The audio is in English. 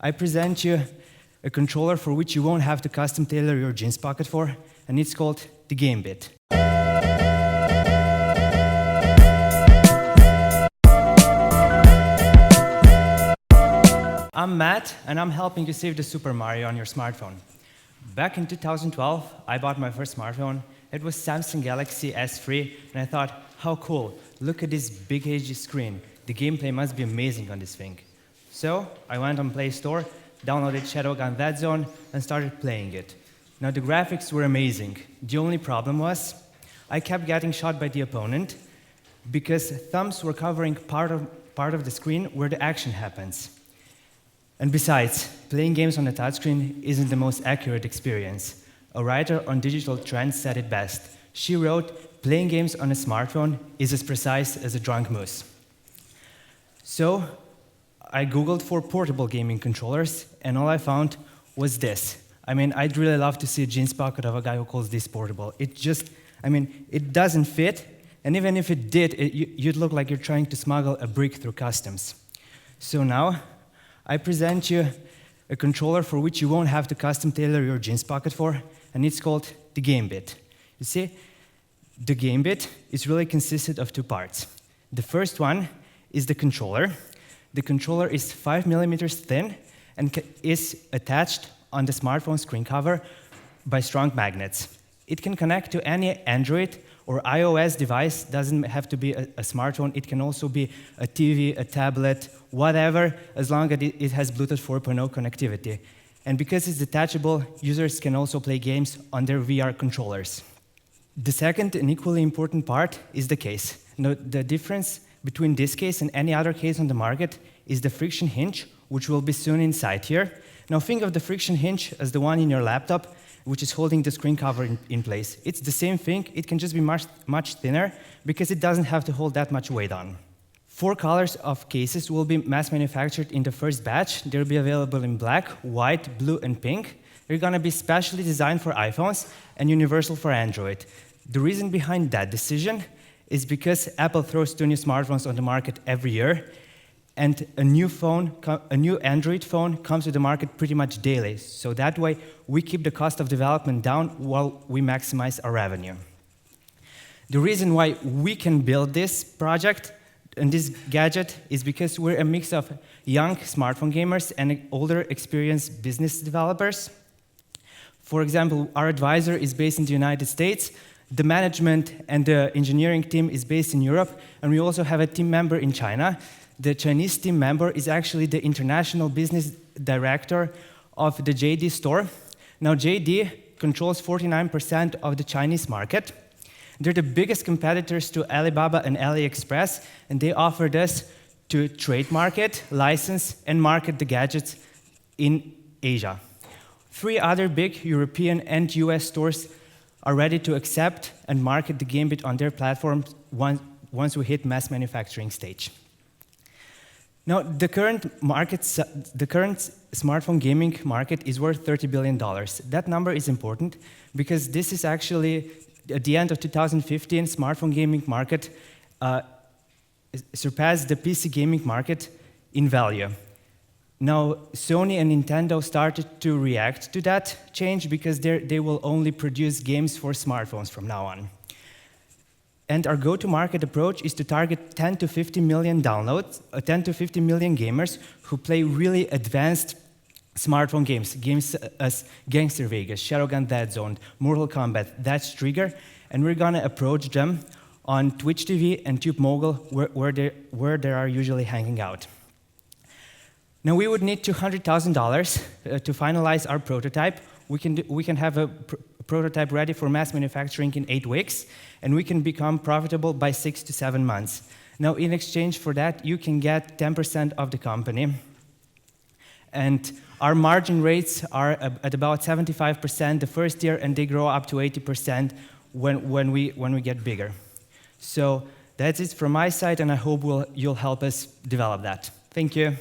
I present you a controller for which you won't have to custom tailor your jeans pocket for, and it's called the GameBeat. I'm Matt, and I'm helping you save the Super Mario on your smartphone. Back in 2012, I bought my first smartphone. It was Samsung Galaxy S3, and I thought, how cool, look at this big HD screen. The gameplay must be amazing on this thing. So I went on Play Store, downloaded Shadowgun That Zone, and started playing it. Now the graphics were amazing. The only problem was, I kept getting shot by the opponent because thumbs were covering part of the screen where the action happens. And besides, playing games on a touchscreen isn't the most accurate experience. A writer on Digital Trends said it best. She wrote, playing games on a smartphone is as precise as a drunk moose. So I Googled for portable gaming controllers, and all I found was this. I mean, I'd really love to see a jeans pocket of a guy who calls this portable. It just, it doesn't fit, and even if it did, you'd look like you're trying to smuggle a brick through customs. So now, I present you a controller for which you won't have to custom tailor your jeans pocket for, and it's called the GameBeat. You see, the GameBeat is really consisted of two parts. The first one is the controller. The controller is 5 millimeters thin and is attached on the smartphone screen cover by strong magnets. It can connect to any Android or iOS device. Doesn't have to be a smartphone. It can also be a TV, a tablet, whatever, as long as it has Bluetooth 4.0 connectivity. And because it's detachable, users can also play games on their VR controllers. The second and equally important part is the case. Now, the difference between this case and any other case on the market is the friction hinge, which will be soon inside here. Now think of the friction hinge as the one in your laptop, which is holding the screen cover in place. It's the same thing, it can just be much thinner, because it doesn't have to hold that much weight on. 4 colors of cases will be mass manufactured in the first batch. They'll be available in black, white, blue, and pink. They're gonna be specially designed for iPhones and universal for Android. The reason behind that decision is because Apple throws 2 new smartphones on the market every year, and a new Android phone comes to the market pretty much daily. So that way, we keep the cost of development down while we maximize our revenue. The reason why we can build this project and this gadget is because we're a mix of young smartphone gamers and older, experienced business developers. For example, our advisor is based in the United States. The management and the engineering team is based in Europe, and we also have a team member in China. The Chinese team member is actually the international business director of the JD store. Now, JD controls 49% of the Chinese market. They're the biggest competitors to Alibaba and AliExpress, and they offered us to trademark it, license, and market the gadgets in Asia. 3 other big European and US stores are ready to accept and market the GameBeat on their platforms once we hit mass manufacturing stage. Now, the current smartphone gaming market is worth $30 billion. That number is important because this is actually, at the end of 2015, smartphone gaming market surpassed the PC gaming market in value. Now, Sony and Nintendo started to react to that change because they will only produce games for smartphones from now on. And our go-to-market approach is to target 10 to 50 million downloads, 10 to 50 million gamers who play really advanced smartphone games as Gangster Vegas, Shadowgun That Zone, Mortal Kombat, That's Trigger, and we're gonna approach them on Twitch TV and Tube Mogul, where they are usually hanging out. Now, we would need $200,000 to finalize our prototype. We can have a prototype ready for mass manufacturing in 8 weeks, and we can become profitable by 6 to 7 months. Now, in exchange for that, you can get 10% of the company. And our margin rates are at about 75% the first year, and they grow up to 80% when we get bigger. So that's it from my side, and I hope you'll help us develop that. Thank you.